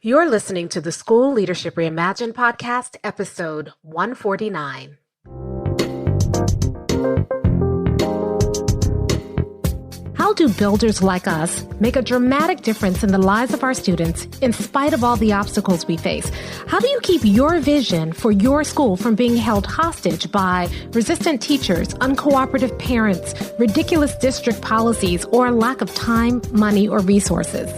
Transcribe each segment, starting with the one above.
You're listening to the School Leadership Reimagined podcast, episode 149. How do builders like us make a dramatic difference in the lives of our students in spite of all the obstacles we face? How do you keep your vision for your school from being held hostage by resistant teachers, uncooperative parents, ridiculous district policies, or a lack of time, money, or resources?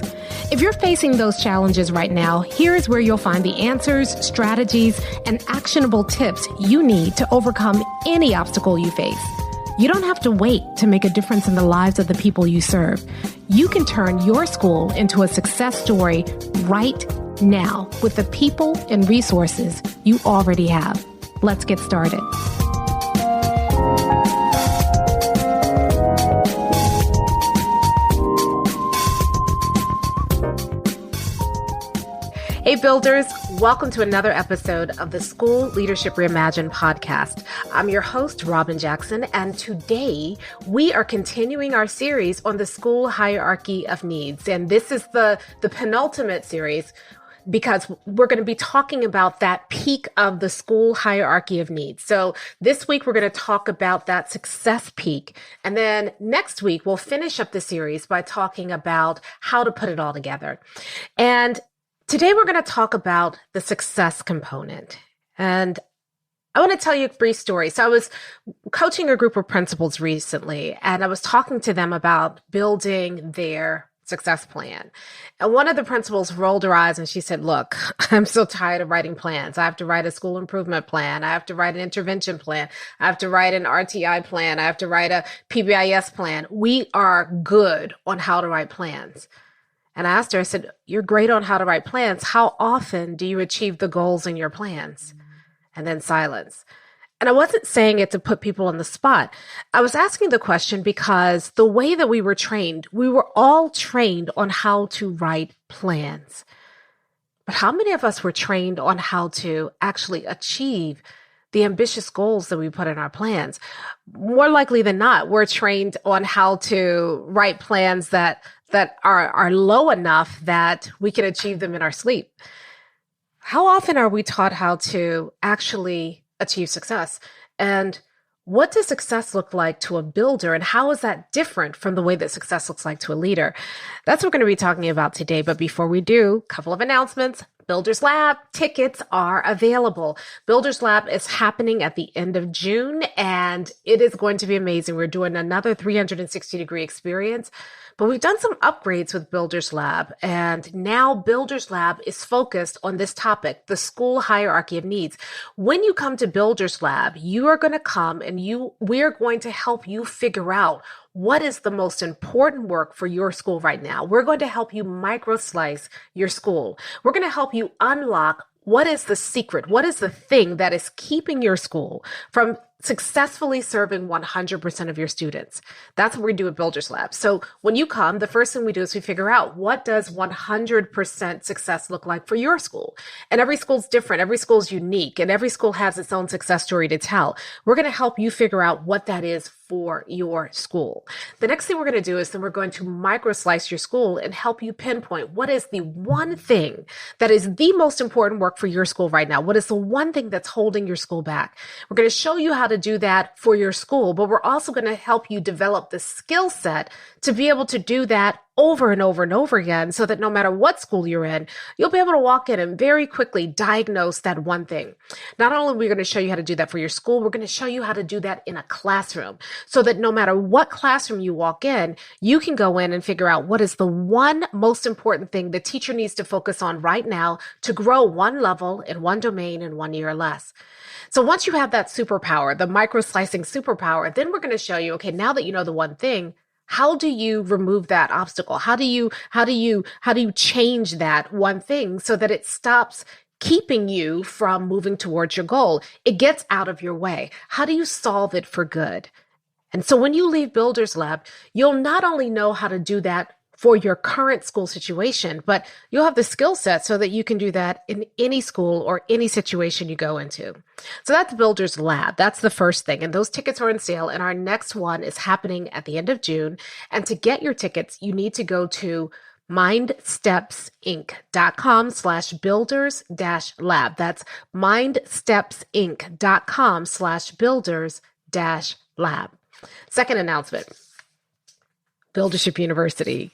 If you're facing those challenges right now, here's where you'll find the answers, strategies, and actionable tips you need to overcome any obstacle you face. You don't have to wait to make a difference in the lives of the people you serve. You can turn your school into a success story right now with the people and resources you already have. Let's get started. Hey builders, welcome to another episode of the School Leadership Reimagined podcast. I'm your host, Robin Jackson, and today we are continuing our series on the school hierarchy of needs. And this is the penultimate series because we're going to be talking about that peak of the school hierarchy of needs. So this week, we're going to talk about that success peak. And then next week, we'll finish up the series by talking about how to put it all together. And today, we're going to talk about the success component. And I want to tell you a brief story. So I was coaching a group of principals recently, and I was talking to them about building their success plan. And one of the principals rolled her eyes and she said, look, I'm so tired of writing plans. I have to write a school improvement plan. I have to write an intervention plan. I have to write an RTI plan. I have to write a PBIS plan. We are good on how to write plans. And I asked her, I said, you're great on how to write plans. How often do you achieve the goals in your plans? And then silence. And I wasn't saying it to put people on the spot. I was asking the question because the way that we were trained, we were all trained on how to write plans. But how many of us were trained on how to actually achieve the ambitious goals that we put in our plans? More likely than not, we're trained on how to write plans that are low enough that we can achieve them in our sleep. How often are we taught how to actually achieve success? And what does success look like to a builder? And how is that different from the way that success looks like to a leader? That's what we're going to be talking about today. But before we do, a couple of announcements. Builders Lab tickets are available. Builders Lab is happening at the end of June, and it is going to be amazing. We're doing another 360-degree experience, but we've done some upgrades with Builders Lab, and now Builders Lab is focused on this topic, the school hierarchy of needs. When you come to Builders Lab, you are going to come and we are going to help you figure out what is the most important work for your school right now. We're going to help you micro-slice your school. We're going to help you unlock what is the secret, what is the thing that is keeping your school from successfully serving 100% of your students. That's what we do at Builders Lab. So when you come, the first thing we do is we figure out what does 100% success look like for your school. And every school's different. Every school's unique, and every school has its own success story to tell. We're going to help you figure out what that is for your school. The next thing we're going to do is then we're going to micro slice your school and help you pinpoint what is the one thing that is the most important work for your school right now. What is the one thing that's holding your school back? We're going to show you how to do that for your school, but we're also going to help you develop the skill set to be able to do that over and over and over again, so that no matter what school you're in, you'll be able to walk in and very quickly diagnose that one thing. Not only are we going to show you how to do that for your school, we're going to show you how to do that in a classroom, so that no matter what classroom you walk in, you can go in and figure out what is the one most important thing the teacher needs to focus on right now to grow one level in one domain in 1 year or less. So once you have that superpower, the micro-slicing superpower, then we're going to show you, okay, now that you know the one thing, how do you remove that obstacle? How do you change that one thing so that it stops keeping you from moving towards your goal? It gets out of your way. How do you solve it for good? And so when you leave Builders Lab, you'll not only know how to do that for your current school situation, but you'll have the skill set so that you can do that in any school or any situation you go into. So that's Builders Lab. That's the first thing. And those tickets are on sale. And our next one is happening at the end of June. And to get your tickets, you need to go to mindstepsinc.com/builders-lab. That's mindstepsinc.com/builders-lab. Second announcement, Buildership University.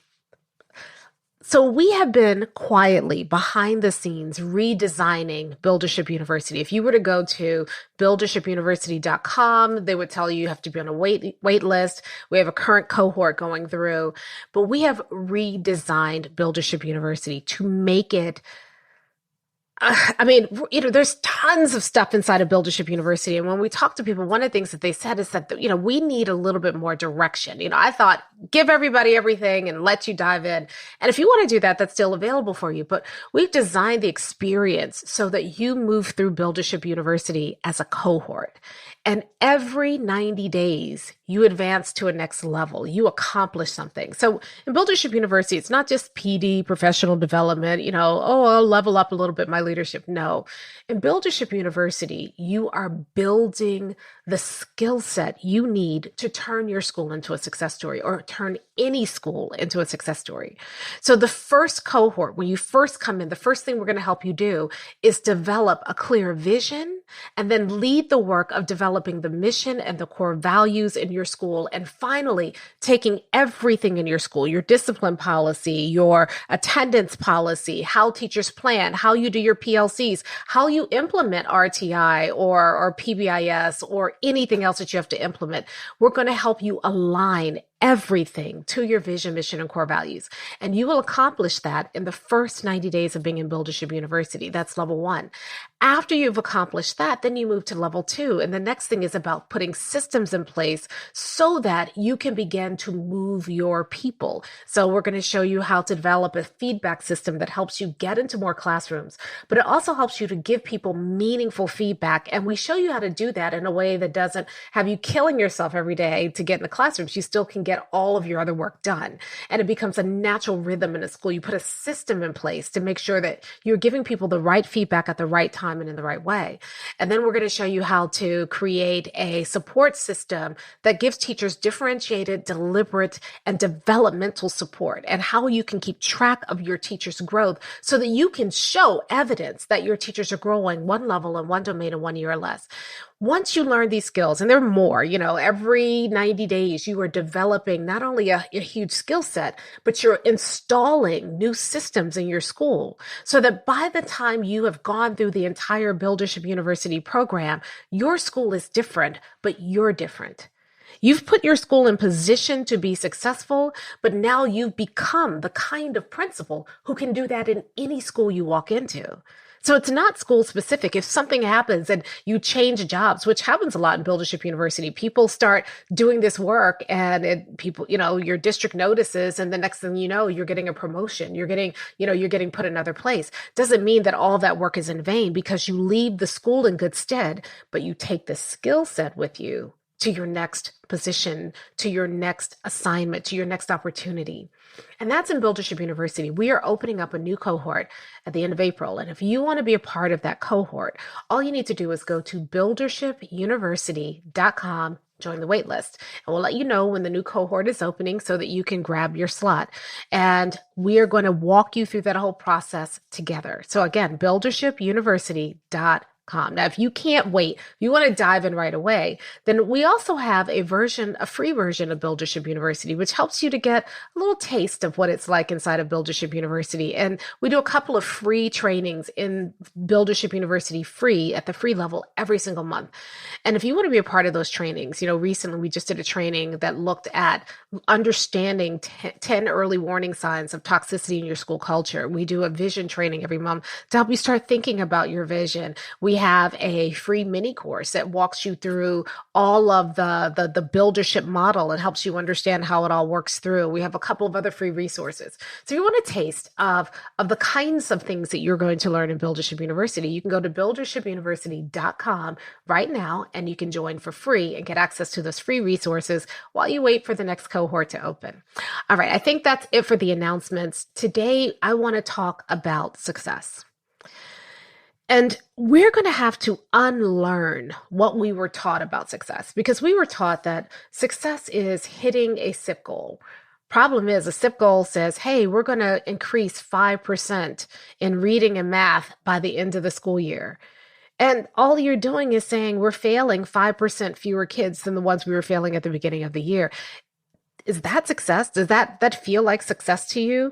So we have been quietly behind the scenes redesigning Buildership University. If you were to go to buildershipuniversity.com, they would tell you have to be on a wait list. We have a current cohort going through, but we have redesigned Buildership University to make it there's tons of stuff inside of Buildership University. And when we talk to people, one of the things that they said is that, we need a little bit more direction. I thought, give everybody everything and let you dive in. And if you want to do that, that's still available for you. But we've designed the experience so that you move through Buildership University as a cohort. And every 90 days, you advance to a next level. You accomplish something. So in Buildership University, it's not just PD, professional development, I'll level up a little bit my leadership. No. In Buildership University, you are building the skill set you need to turn your school into a success story, or turn any school into a success story. So the first cohort, when you first come in, the first thing we're going to help you do is develop a clear vision and then lead the work of developing the mission and the core values in your school. And finally, taking everything in your school, your discipline policy, your attendance policy, how teachers plan, how you do your PLCs, how you implement RTI or PBIS or anything else that you have to implement. We're going to help you align everything to your vision, mission, and core values. And you will accomplish that in the first 90 days of being in Buildership University. That's level 1. After you've accomplished that, then you move to level 2. And the next thing is about putting systems in place so that you can begin to move your people. So we're going to show you how to develop a feedback system that helps you get into more classrooms, but it also helps you to give people meaningful feedback. And we show you how to do that in a way that doesn't have you killing yourself every day to get in the classrooms. You still can get all of your other work done. And it becomes a natural rhythm in a school. You put a system in place to make sure that you're giving people the right feedback at the right time and in the right way. And then we're going to show you how to create a support system that gives teachers differentiated, deliberate, and developmental support, and how you can keep track of your teachers' growth so that you can show evidence that your teachers are growing one level in one domain in 1 year or less. Once you learn these skills, and there are more, every 90 days you are developing not only a huge skill set, but you're installing new systems in your school so that by the time you have gone through the entire Buildership University program, your school is different, but you're different. You've put your school in position to be successful, but now you've become the kind of principal who can do that in any school you walk into. So it's not school specific. If something happens and you change jobs, which happens a lot in Buildership University, people start doing this work and your district notices, and the next thing you know, you're getting a promotion. You're getting put another place. Doesn't mean that all that work is in vain, because you leave the school in good stead, but you take the skill set with you to your next position, to your next assignment, to your next opportunity. And that's in Buildership University. We are opening up a new cohort at the end of April. And if you want to be a part of that cohort, all you need to do is go to buildershipuniversity.com, join the waitlist, and we'll let you know when the new cohort is opening so that you can grab your slot. And we are going to walk you through that whole process together. So again, buildershipuniversity.com. Now, if you can't wait, if you want to dive in right away, then we also have a free version of Buildership University, which helps you to get a little taste of what it's like inside of Buildership University. And we do a couple of free trainings in Buildership University free at the free level every single month. And if you want to be a part of those trainings, recently we just did a training that looked at understanding 10 early warning signs of toxicity in your school culture. We do a vision training every month to help you start thinking about your vision. We have a free mini course that walks you through all of the buildership model and helps you understand how it all works through. We have a couple of other free resources. So if you want a taste of the kinds of things that you're going to learn in Buildership University, you can go to buildershipuniversity.com right now, and you can join for free and get access to those free resources while you wait for the next cohort to open. All right, I think that's it for the announcements. Today, I want to talk about success. And we're going to have to unlearn what we were taught about success, because we were taught that success is hitting a SIP goal, Problem is, a SIP goal says, hey, we're going to increase 5% in reading and math by the end of the school year. And all you're doing is saying we're failing 5% fewer kids than the ones we were failing at the beginning of the year. Is that success? Does that feel like success to you?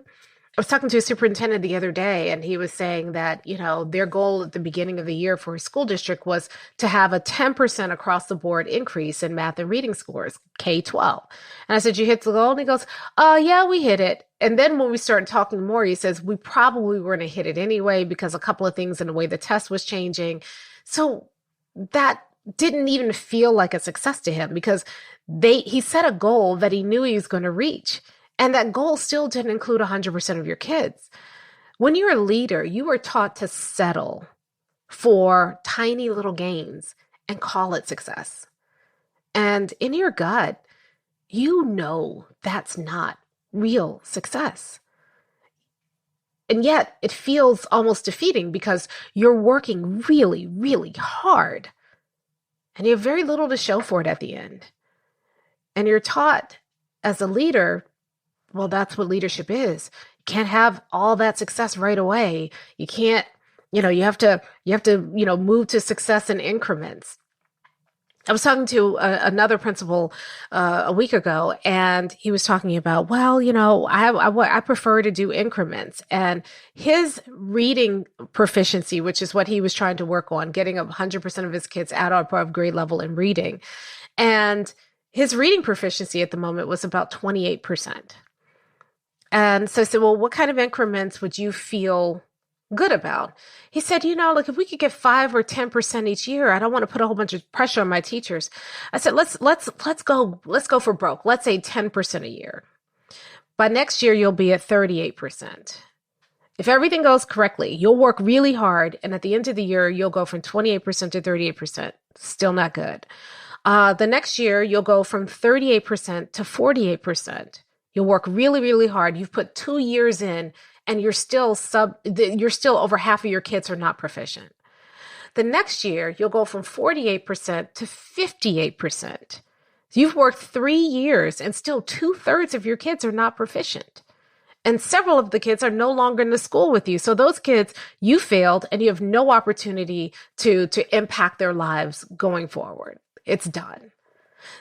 I was talking to a superintendent the other day, and he was saying that, their goal at the beginning of the year for his school district was to have a 10% across the board increase in math and reading scores, K-12. And I said, you hit the goal? And he goes, yeah, we hit it. And then when we started talking more, he says, we probably were going to hit it anyway because a couple of things in the way the test was changing. So that didn't even feel like a success to him because he set a goal that he knew he was going to reach. And that goal still didn't include 100% of your kids. When you're a leader, you are taught to settle for tiny little gains and call it success. And in your gut, you know that's not real success. And yet it feels almost defeating because you're working really, really hard and you have very little to show for it at the end. And you're taught as a leader, well, that's what leadership is. You can't have all that success right away. You can't, you have to, move to success in increments. I was talking to another principal a week ago, and he was talking about, well, I prefer to do increments. And his reading proficiency, which is what he was trying to work on, getting 100% of his kids at or above grade level in reading. And his reading proficiency at the moment was about 28%. And so I said, well, what kind of increments would you feel good about? He said, if we could get 5 or 10% each year, I don't want to put a whole bunch of pressure on my teachers. I said, let's go for broke. Let's say 10% a year. By next year, you'll be at 38%. If everything goes correctly, you'll work really hard. And at the end of the year, you'll go from 28% to 38%. Still not good. The next year, you'll go from 38% to 48%. You'll work really, really hard. You've put 2 years in and you're still over half of your kids are not proficient. The next year, you'll go from 48% to 58%. You've worked 3 years and still 2/3 of your kids are not proficient. And several of the kids are no longer in the school with you. So those kids, you failed and you have no opportunity to impact their lives going forward. It's done.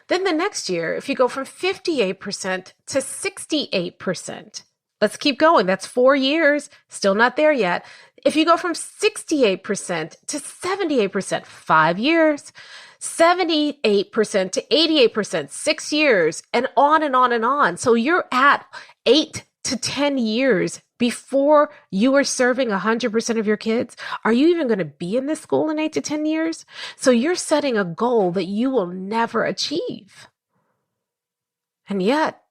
Then the next year, if you go from 58% to 68%, let's keep going. That's 4 years, still not there yet. If you go from 68% to 78%, 5 years, 78% to 88%, 6 years, and on and on and on. So you're at 8 to 10 years before you are serving 100% of your kids. Are you even going to be in this school in 8 to 10 years? So you're setting a goal that you will never achieve. And yet,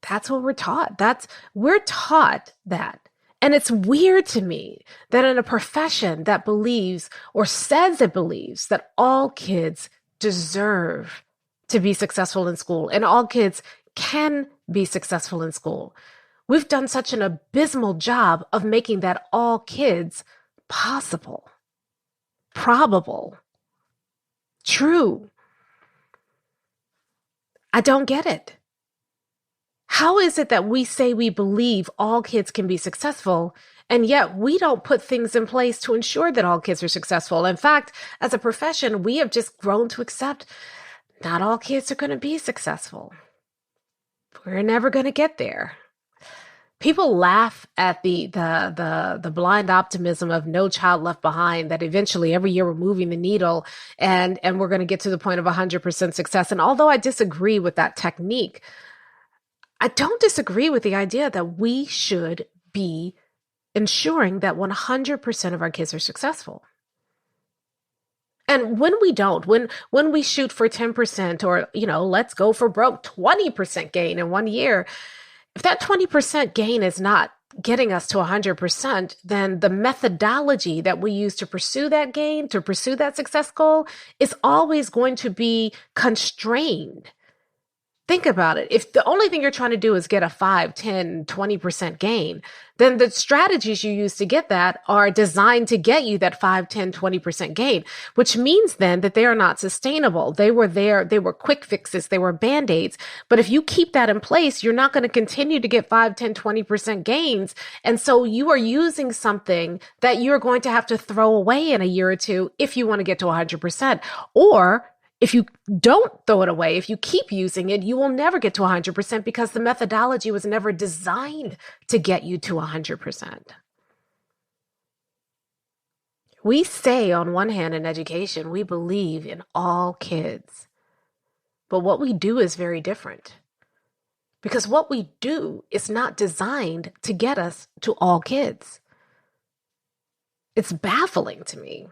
that's what we're taught. We're taught that. And it's weird to me that in a profession that believes or says it believes that all kids deserve to be successful in school and all kids can be successful in school, we've done such an abysmal job of making that all kids possible, probable, true. I don't get it. How is it that we say we believe all kids can be successful, and yet we don't put things in place to ensure that all kids are successful? In fact, as a profession, we have just grown to accept not all kids are going to be successful. We're never going to get there. People laugh at the blind optimism of No Child Left Behind, that eventually every year we're moving the needle and we're going to get to the point of 100% success. And although I disagree with that technique, I don't disagree with the idea that we should be ensuring that 100% of our kids are successful. And when we don't, when we shoot for 10% or, let's go for broke 20% gain in 1 year, if that 20% gain is not getting us to 100%, then the methodology that we use to pursue that gain, to pursue that success goal is always going to be constrained. Think about it. If the only thing you're trying to do is get a 5, 10, 20% gain, then the strategies you use to get that are designed to get you that 5, 10, 20% gain, which means then that they are not sustainable. They were there. They were quick fixes. They were band-aids. But if you keep that in place, you're not going to continue to get 5, 10, 20% gains. And so you are using something that you're going to have to throw away in a year or two if you want to get to 100%. Or if you don't throw it away, if you keep using it, you will never get to 100% because the methodology was never designed to get you to 100%. We say on one hand in education, we believe in all kids. But what we do is very different. Because what we do is not designed to get us to all kids. It's baffling to me.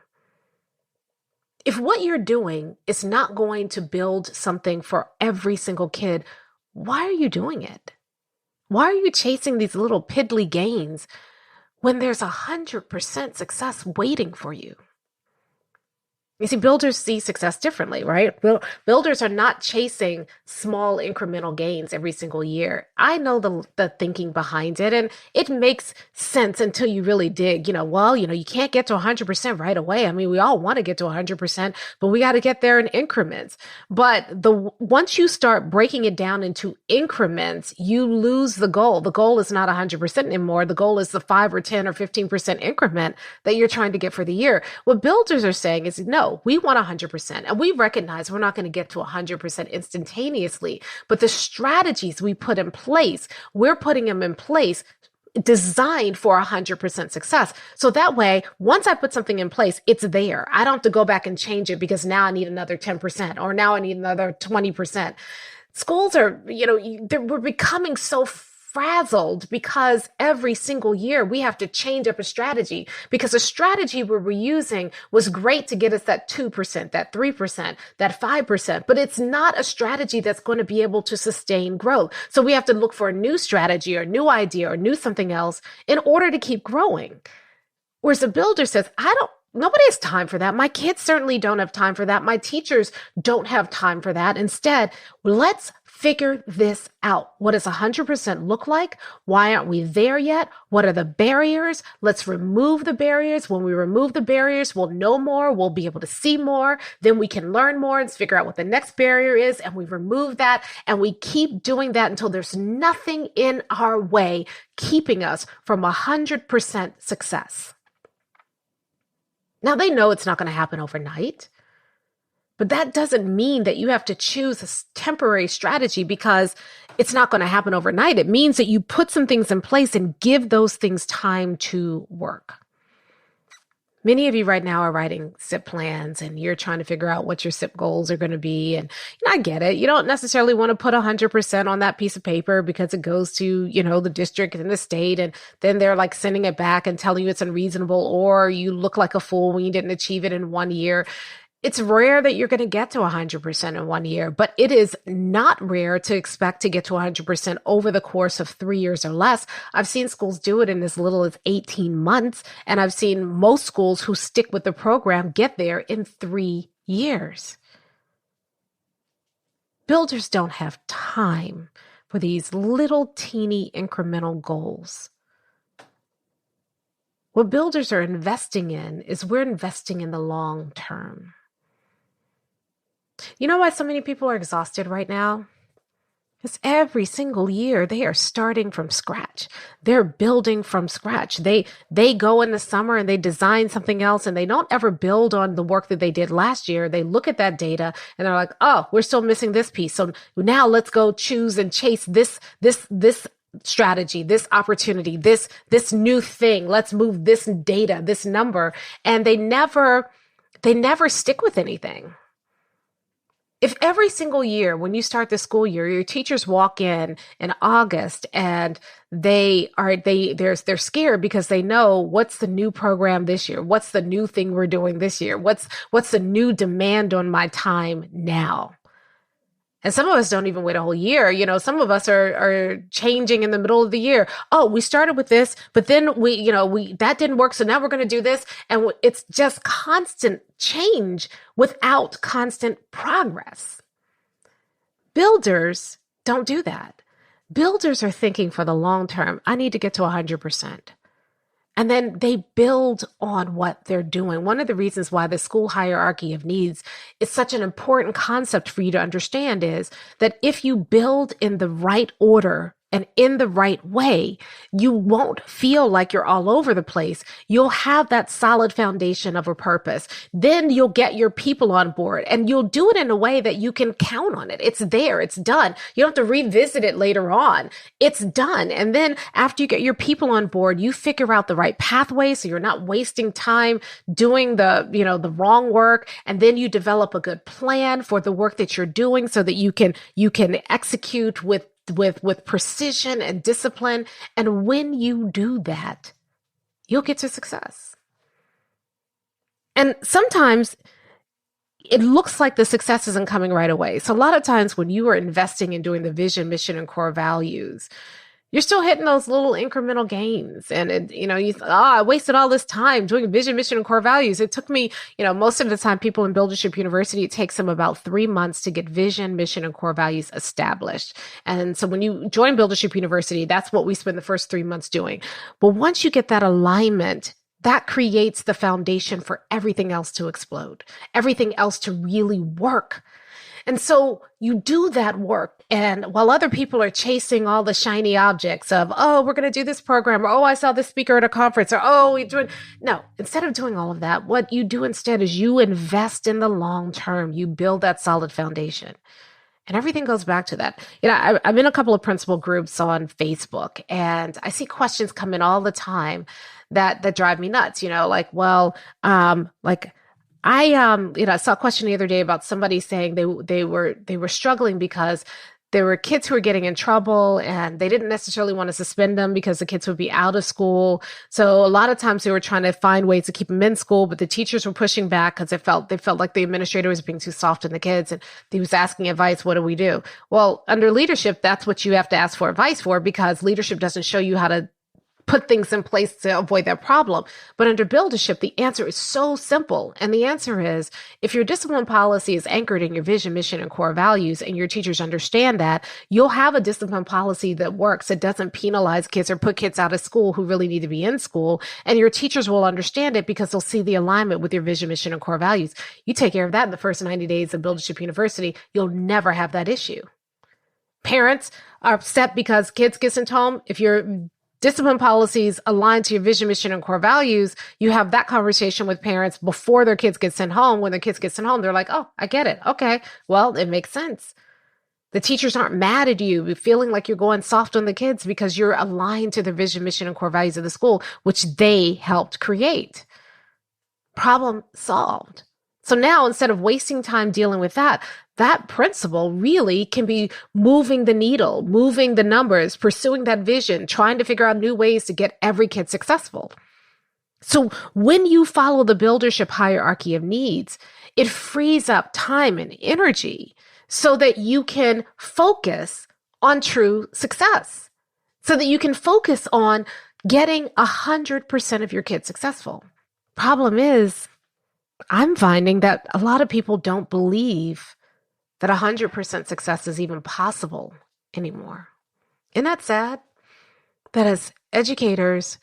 If what you're doing is not going to build something for every single kid, why are you doing it? Why are you chasing these little piddly gains when there's 100% success waiting for you? You see, builders see success differently, right? Builders are not chasing small incremental gains every single year. I know the thinking behind it, and it makes sense until you really dig. You can't get to 100% right away. I mean, we all want to get to 100%, but we got to get there in increments. But once you start breaking it down into increments, you lose the goal. The goal is not 100% anymore. The goal is the 5 or 10 or 15% increment that you're trying to get for the year. What builders are saying is, no, we want 100%. And we recognize we're not going to get to 100% instantaneously. But the strategies we put in place, we're putting them in place designed for 100% success. So that way, once I put something in place, it's there. I don't have to go back and change it because now I need another 10% or now I need another 20%. Schools are, we're becoming so frazzled because every single year we have to change up a strategy because the strategy we were using was great to get us that 2%, that 3%, that 5%, but it's not a strategy that's going to be able to sustain growth. So we have to look for a new strategy or new idea or new something else in order to keep growing. Whereas the builder says, nobody has time for that. My kids certainly don't have time for that. My teachers don't have time for that. Instead, let's figure this out. What does 100% look like? Why aren't we there yet? What are the barriers? Let's remove the barriers. When we remove the barriers, we'll know more. We'll be able to see more. Then we can learn more and figure out what the next barrier is. And we remove that. And we keep doing that until there's nothing in our way keeping us from 100% success. Now, they know it's not going to happen overnight, but that doesn't mean that you have to choose a temporary strategy because it's not going to happen overnight. It means that you put some things in place and give those things time to work. Many of you right now are writing SIP plans and you're trying to figure out what your SIP goals are going to be. And I get it. You don't necessarily want to put 100% on that piece of paper because it goes to, the district and the state. And then they're like sending it back and telling you it's unreasonable, or you look like a fool when you didn't achieve it in 1 year. It's rare that you're going to get to 100% in 1 year, but it is not rare to expect to get to 100% over the course of 3 years or less. I've seen schools do it in as little as 18 months, and I've seen most schools who stick with the program get there in 3 years. Builders don't have time for these little teeny incremental goals. What builders are investing in is we're investing in the long term. You know why so many people are exhausted right now? Because every single year they are starting from scratch. They're building from scratch. They go in the summer and they design something else and they don't ever build on the work that they did last year. They look at that data and they're like, oh, we're still missing this piece. So now let's go choose and chase this strategy, this opportunity, this new thing. Let's move this data, this number. And they never stick with anything. If every single year when you start the school year, your teachers walk in August and they're scared because they know what's the new program this year? What's the new thing we're doing this year? What's the new demand on my time now? And some of us don't even wait a whole year. Some of us are changing in the middle of the year. Oh, we started with this, but then that didn't work. So now we're going to do this. And it's just constant change without constant progress. Builders don't do that. Builders are thinking for the long term. I need to get to 100%. And then they build on what they're doing. One of the reasons why the school hierarchy of needs is such an important concept for you to understand is that if you build in the right order and in the right way, you won't feel like you're all over the place. You'll have that solid foundation of a purpose. Then you'll get your people on board and you'll do it in a way that you can count on it. It's there. It's done. You don't have to revisit it later on. It's done. And then after you get your people on board, you figure out the right pathway so you're not wasting time doing the wrong work. And then you develop a good plan for the work that you're doing so that you can execute with precision and discipline. And when you do that, you'll get to success. And sometimes it looks like the success isn't coming right away. So a lot of times when you are investing in doing the vision, mission, and core values, you're still hitting those little incremental gains. And I wasted all this time doing vision, mission, and core values. It took me, most of the time people in Buildership University, it takes them about 3 months to get vision, mission, and core values established. And so when you join Buildership University, that's what we spend the first 3 months doing. But once you get that alignment, that creates the foundation for everything else to explode, everything else to really work. And so you do that work. And while other people are chasing all the shiny objects of, oh, we're going to do this program, or, oh, I saw this speaker at a conference, or, oh, we're doing, no, instead of doing all of that, what you do instead is you invest in the long term. You build that solid foundation. And everything goes back to that. I'm in a couple of principal groups on Facebook, and I see questions come in all the time that drive me nuts. I saw a question the other day about somebody saying they were struggling because there were kids who were getting in trouble and they didn't necessarily want to suspend them because the kids would be out of school. So a lot of times they were trying to find ways to keep them in school, but the teachers were pushing back because they felt like the administrator was being too soft on the kids and he was asking advice. What do we do? Well, under leadership, that's what you have to ask for advice for, because leadership doesn't show you how to put things in place to avoid that problem. But under buildership, the answer is so simple. And the answer is, if your discipline policy is anchored in your vision, mission, and core values, and your teachers understand that, you'll have a discipline policy that works. It doesn't penalize kids or put kids out of school who really need to be in school. And your teachers will understand it because they'll see the alignment with your vision, mission, and core values. You take care of that in the first 90 days of Buildership University, you'll never have that issue. Parents are upset because kids get sent home. If your discipline policies aligned to your vision, mission, and core values, you have that conversation with parents before their kids get sent home. When their kids get sent home, they're like, oh, I get it. Okay, well, it makes sense. The teachers aren't mad at you feeling like you're going soft on the kids because you're aligned to the vision, mission, and core values of the school, which they helped create. Problem solved. So now, instead of wasting time dealing with that principle really can be moving the needle, moving the numbers, pursuing that vision, trying to figure out new ways to get every kid successful. So when you follow the buildership hierarchy of needs, it frees up time and energy so that you can focus on true success, so that you can focus on getting 100% of your kids successful. Problem is, I'm finding that a lot of people don't believe that 100% success is even possible anymore. Isn't that sad? That as educators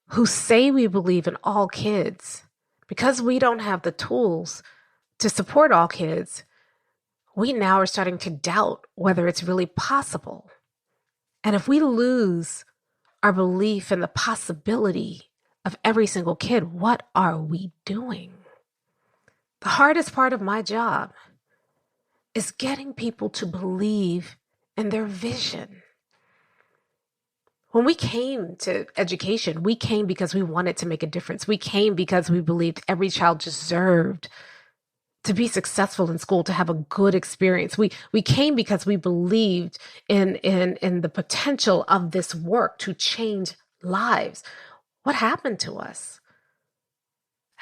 who say we believe in all kids, because we don't have the tools to support all kids, we now are starting to doubt whether it's really possible. And if we lose our belief in the possibility of every single kid, what are we doing? The hardest part of my job is getting people to believe in their vision. When we came to education, we came because we wanted to make a difference. We came because we believed every child deserved to be successful in school, to have a good experience. We came because we believed in the potential of this work to change lives. What happened to us?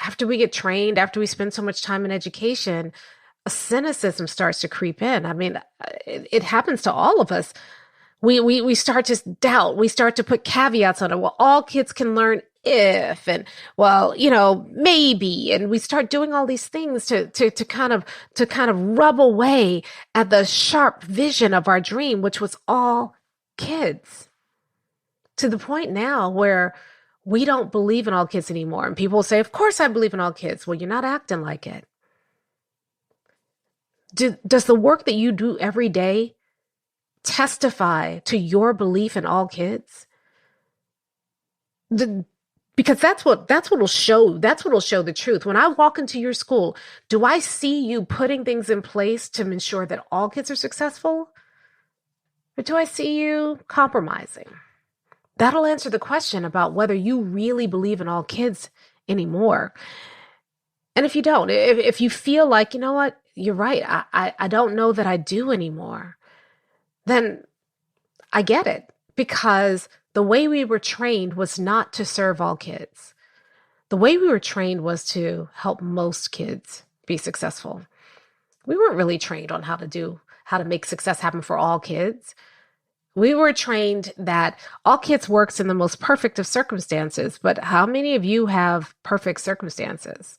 After we get trained, after we spend so much time in education, a cynicism starts to creep in. I mean, it happens to all of us. We start to doubt. We start to put caveats on it. Well, all kids can learn if, and well, maybe, and we start doing all these things to kind of rub away at the sharp vision of our dream, which was all kids, to the point now where we don't believe in all kids anymore. And people say, of course I believe in all kids. Well, you're not acting like it. Does the work that you do every day testify to your belief in all kids? Because that's what'll show the truth. When I walk into your school, do I see you putting things in place to ensure that all kids are successful? Or do I see you compromising? That'll answer the question about whether you really believe in all kids anymore. And if you don't, if you feel like, you know what, you're right, I don't know that I do anymore, then I get it, because the way we were trained was not to serve all kids. The way we were trained was to help most kids be successful. We weren't really trained on how to make success happen for all kids. We were trained that all kids works in the most perfect of circumstances, but how many of you have perfect circumstances?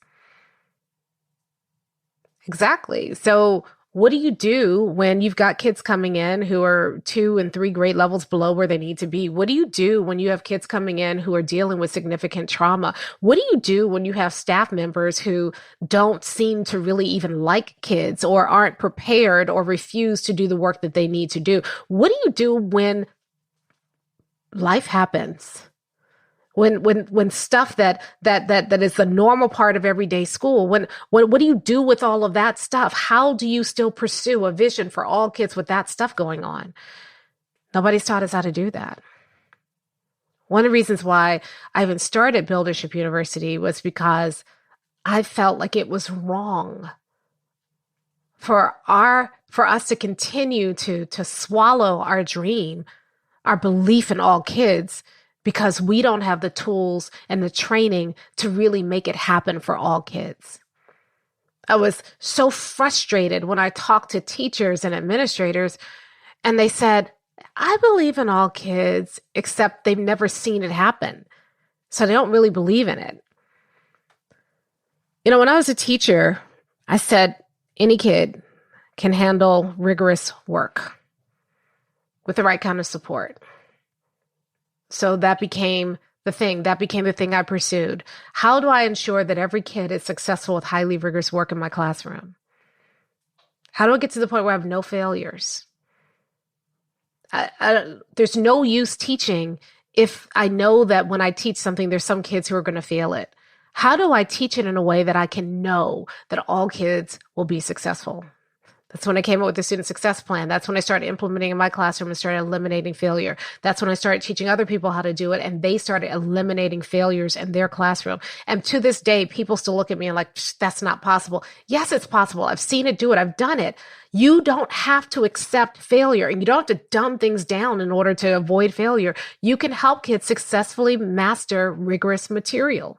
Exactly. So what do you do when you've got kids coming in who are 2 and 3 grade levels below where they need to be? What do you do when you have kids coming in who are dealing with significant trauma? What do you do when you have staff members who don't seem to really even like kids, or aren't prepared, or refuse to do the work that they need to do? What do you do when life happens? When stuff that is the normal part of everyday school, what do you do with all of that stuff? How do you still pursue a vision for all kids with that stuff going on? Nobody's taught us how to do that. One of the reasons why I even started Buildership University was because I felt like it was wrong for us to continue to swallow our dream, our belief in all kids, because we don't have the tools and the training to really make it happen for all kids. I was so frustrated when I talked to teachers and administrators, and they said, I believe in all kids, except they've never seen it happen, so they don't really believe in it. When I was a teacher, I said, any kid can handle rigorous work with the right kind of support. So that became the thing. That became the thing I pursued. How do I ensure that every kid is successful with highly rigorous work in my classroom? How do I get to the point where I have no failures? There's no use teaching if I know that when I teach something, there's some kids who are going to fail it. How do I teach it in a way that I can know that all kids will be successful? That's when I came up with the student success plan. That's when I started implementing in my classroom and started eliminating failure. That's when I started teaching other people how to do it, and they started eliminating failures in their classroom. And to this day, people still look at me and like, that's not possible. Yes, it's possible. I've seen it do it. I've done it. You don't have to accept failure, and you don't have to dumb things down in order to avoid failure. You can help kids successfully master rigorous material.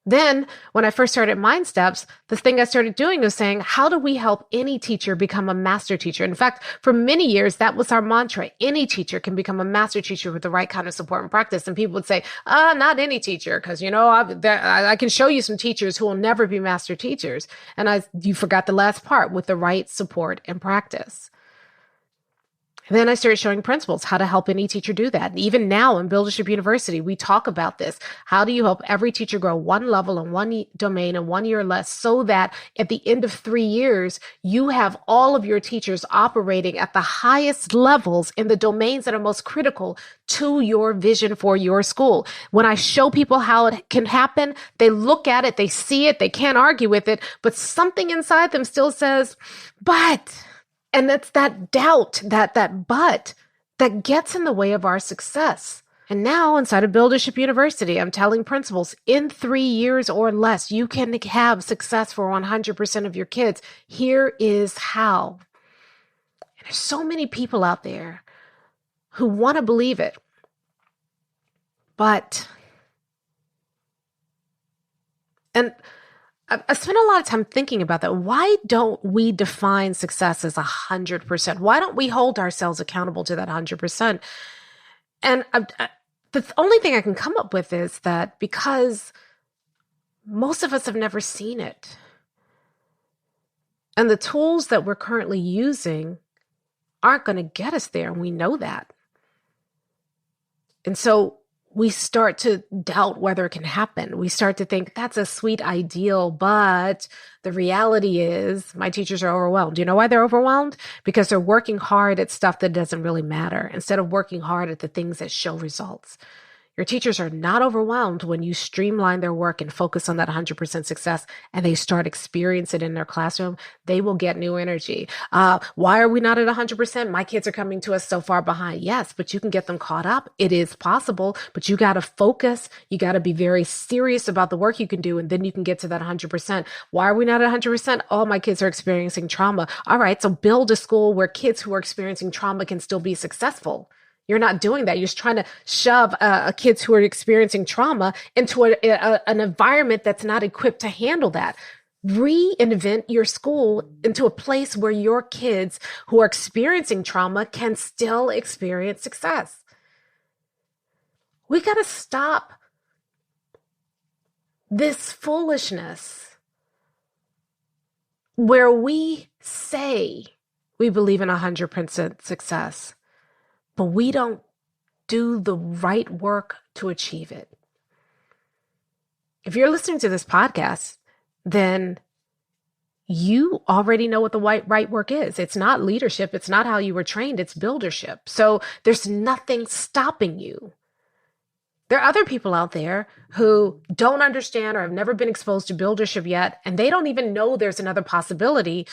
Then, when I first started Mind Steps, the thing I started doing was saying, how do we help any teacher become a master teacher? In fact, for many years, that was our mantra. Any teacher can become a master teacher with the right kind of support and practice. And people would say, not any teacher, because, I can show you some teachers who will never be master teachers. And you forgot the last part, with the right support and practice. And then I started showing principals how to help any teacher do that. And even now in Buildership University, we talk about this. How do you help every teacher grow one level in one domain in 1 year or less, so that at the end of 3 years, you have all of your teachers operating at the highest levels in the domains that are most critical to your vision for your school? When I show people how it can happen, they look at it, they see it, they can't argue with it, but something inside them still says, but... And that's that doubt, that but, that gets in the way of our success. And now inside of Buildership University, I'm telling principals, in 3 years or less, you can have success for 100% of your kids. Here is how. And there's so many people out there who want to believe it. I spent a lot of time thinking about that. Why don't we define success as 100%? Why don't we hold ourselves accountable to that 100%? And The only thing I can come up with is that because most of us have never seen it, and the tools that we're currently using aren't going to get us there, and we know that. And so we start to doubt whether it can happen. We start to think that's a sweet ideal, but the reality is my teachers are overwhelmed. Do you know why they're overwhelmed? Because they're working hard at stuff that doesn't really matter instead of working hard at the things that show results. Your teachers are not overwhelmed when you streamline their work and focus on that 100% success and they start experiencing it in their classroom. They will get new energy. Why are we not at 100%? My kids are coming to us so far behind. Yes, but you can get them caught up. It is possible, but you got to focus. You got to be very serious about the work you can do, and then you can get to that 100%. Why are we not at 100%? Oh, my kids are experiencing trauma. All right, so build a school where kids who are experiencing trauma can still be successful. You're not doing that. You're just trying to shove kids who are experiencing trauma into an environment that's not equipped to handle that. Reinvent your school into a place where your kids who are experiencing trauma can still experience success. We got to stop this foolishness where we say we believe in 100% success, but we don't do the right work to achieve it. If you're listening to this podcast, then you already know what the right work is. It's not leadership. It's not how you were trained. It's buildership. So there's nothing stopping you. There are other people out there who don't understand or have never been exposed to buildership yet, and they don't even know there's another possibility.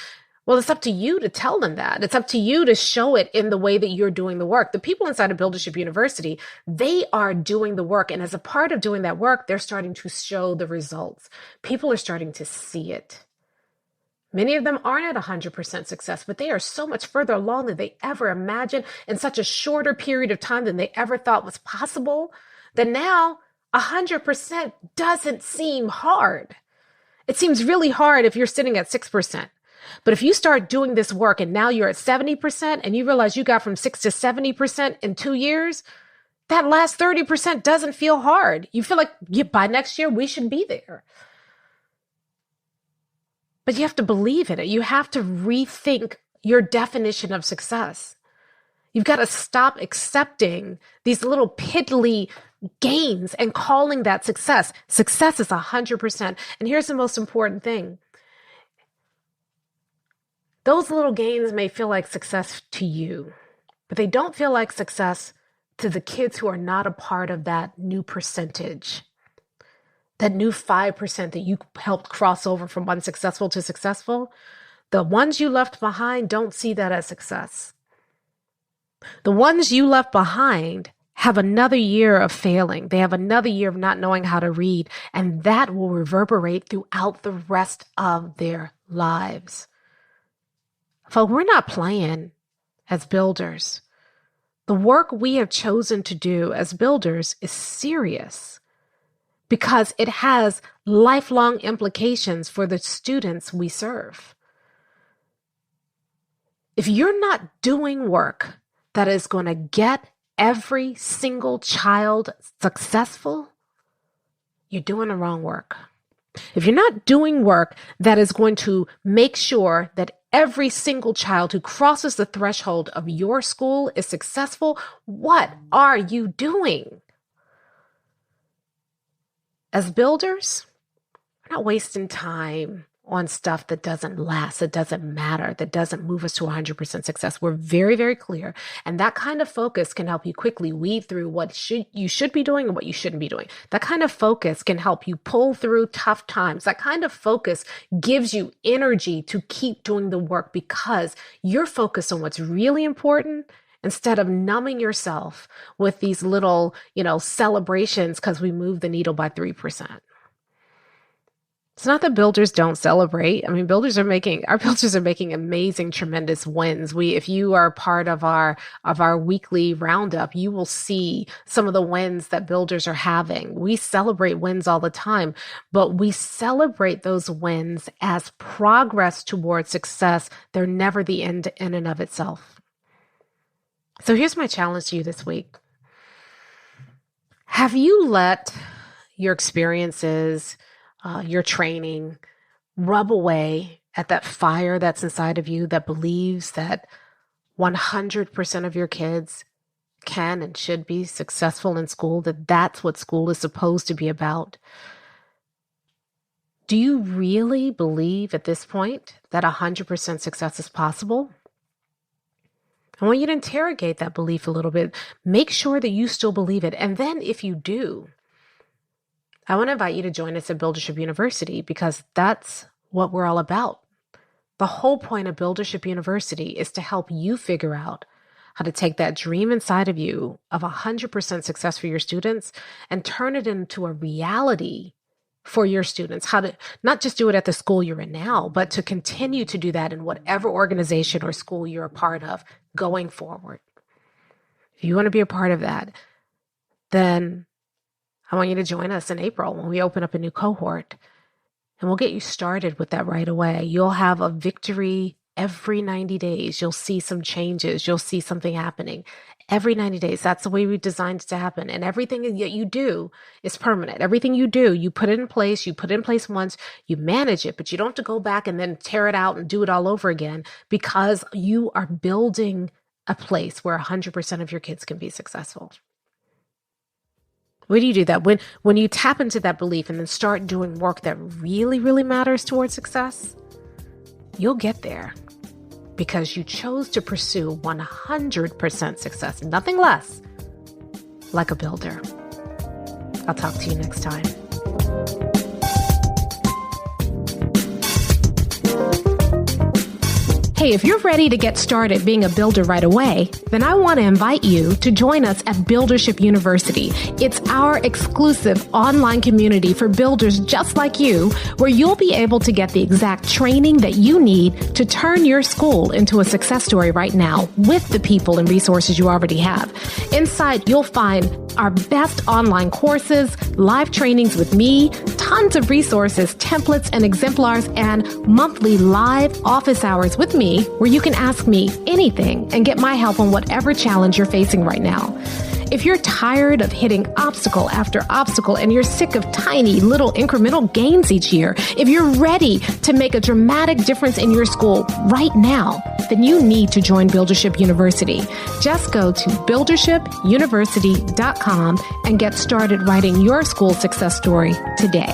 Well, it's up to you to tell them that. It's up to you to show it in the way that you're doing the work. The people inside of Buildership University, they are doing the work. And as a part of doing that work, they're starting to show the results. People are starting to see it. Many of them aren't at 100% success, but they are so much further along than they ever imagined in such a shorter period of time than they ever thought was possible, that now 100% doesn't seem hard. It seems really hard if you're sitting at 6%. But if you start doing this work and now you're at 70% and you realize you got from 6 to 70% in 2 years, that last 30% doesn't feel hard. You feel like by next year, we should be there. But you have to believe in it. You have to rethink your definition of success. You've got to stop accepting these little piddly gains and calling that success. Success is 100%. And here's the most important thing. Those little gains may feel like success to you, but they don't feel like success to the kids who are not a part of that new percentage, that new 5% that you helped cross over from unsuccessful to successful. The ones you left behind don't see that as success. The ones you left behind have another year of failing. They have another year of not knowing how to read, and that will reverberate throughout the rest of their lives. Folks, we're not playing as builders. The work we have chosen to do as builders is serious because it has lifelong implications for the students we serve. If you're not doing work that is going to get every single child successful, you're doing the wrong work. If you're not doing work that is going to make sure that every single child who crosses the threshold of your school is successful, what are you doing? As builders, we're not wasting time on stuff that doesn't last, that doesn't matter, that doesn't move us to 100% success. We're very, very clear. And that kind of focus can help you quickly weed through what you should be doing and what you shouldn't be doing. That kind of focus can help you pull through tough times. That kind of focus gives you energy to keep doing the work because you're focused on what's really important instead of numbing yourself with these little, celebrations because we moved the needle by 3%. It's not that builders don't celebrate. I mean, our builders are making amazing, tremendous wins. If you are part of our weekly roundup, you will see some of the wins that builders are having. We celebrate wins all the time, but we celebrate those wins as progress towards success. They're never the end in and of itself. So here's my challenge to you this week. Have you let your experiences, your training rub away at that fire that's inside of you that believes that 100% of your kids can and should be successful in school, that that's what school is supposed to be about? Do you really believe at this point that 100% success is possible? I want you to interrogate that belief a little bit. Make sure that you still believe it. And then if you do, I want to invite you to join us at Buildership University, because that's what we're all about. The whole point of Buildership University is to help you figure out how to take that dream inside of you of 100% success for your students and turn it into a reality for your students. How to not just do it at the school you're in now, but to continue to do that in whatever organization or school you're a part of going forward. If you want to be a part of that, then I want you to join us in April when we open up a new cohort, and we'll get you started with that right away. You'll have a victory every 90 days. You'll see some changes. You'll see something happening every 90 days. That's the way we designed it to happen. And everything that you do is permanent. Everything you do, you put it in place. You put it in place once, you manage it, but you don't have to go back and then tear it out and do it all over again, because you are building a place where 100% of your kids can be successful. When do you do that? When you tap into that belief and then start doing work that really, really matters towards success, you'll get there because you chose to pursue 100% success, nothing less, like a builder. I'll talk to you next time. Hey, if you're ready to get started being a builder right away, then I want to invite you to join us at Buildership University. It's our exclusive online community for builders just like you, where you'll be able to get the exact training that you need to turn your school into a success story right now with the people and resources you already have. Inside, you'll find our best online courses, live trainings with me, tons of resources, templates, and exemplars, and monthly live office hours with me, where you can ask me anything and get my help on whatever challenge you're facing right now. If you're tired of hitting obstacle after obstacle and you're sick of tiny little incremental gains each year, if you're ready to make a dramatic difference in your school right now, then you need to join Buildership University. Just go to buildershipuniversity.com and get started writing your school success story today.